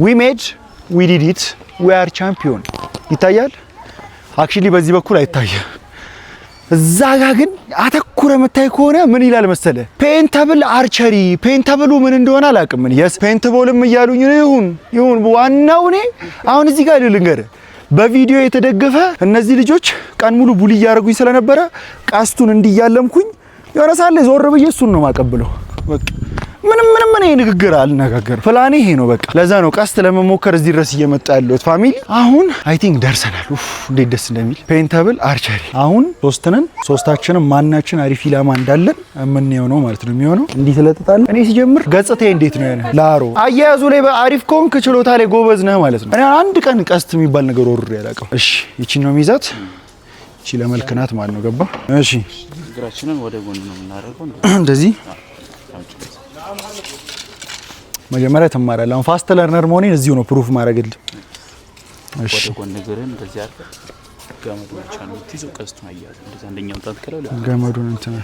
we made we did it we are champion ይታያል actually በዚህ በኩል አይታየም እዛ ጋር ግን አተኩረ መታይ ከሆነ ምን ይላል መሰለ ፔንታብል አርቸሪ ፔንታብሉ ምን እንደሆነ አላውቅም ምን yes ፔንታብልም ይያሉኝ ይሁን ዋናው እኔ አሁን እዚህ ጋር ልንገር በቪዲዮ የተደገፈ እነዚህ ልጆች ቀን ሙሉ ቡሊ ያረጉኝ ስለነበረ ቀስቱን እንዲያለምኩኝ ያረሳለ ዞር ብዬ እሱን ነው ማቀብለው በቃ ምንም እኔ ንግግር አልነጋገር ፕላኔ ይሄ ነው በቃ ለዛ ነው ቀስት ለመሞከር እዚህ ድረስ እየመጣ ያለሁት ፋሚሊ አሁን አይ ቲንክ ደርሰናል እንዴት ደስ እንደሚል ፔንታብል አርቸሪ አሁን ሶስታችንም ማናችን አሪፍ ኢላማ እንዳለን ምንየው ነው ማለት ነው የሚሆነው እንዴ ተለጥጣለ እኔ ሲጀምር ገጽታዬ እንዴት ነው ያለ ላሮ አያያዙ ላይ በአሪፍ ኮንክ ችሎታ ላይ ጎበዝ ነህ ማለት ነው እኔ አንድ ቀን ቀስት የሚባል ነገር ወርሬ ያላቀው እሺ እቺ ነው ሚዛት እቺ ለመልከናት ማለት ነው ገባ እሺ እግራችንን ወደ ጎን ነው የምናደርገው እንደዚህ መጀመሪያ ተማራለህ አሁን ፋስት ለርነር መሆኔን እዚሁ ነው ፕሩፍ ማድረግልህ እሺ ወደ ጎን ነገርን እንደዚህ አድርገህ ገመዱን ብቻ ነው ትይዘው ቀስቱን አያያዝ እንደዛ አንደኛው ታጥከለው ገመዱን እንትን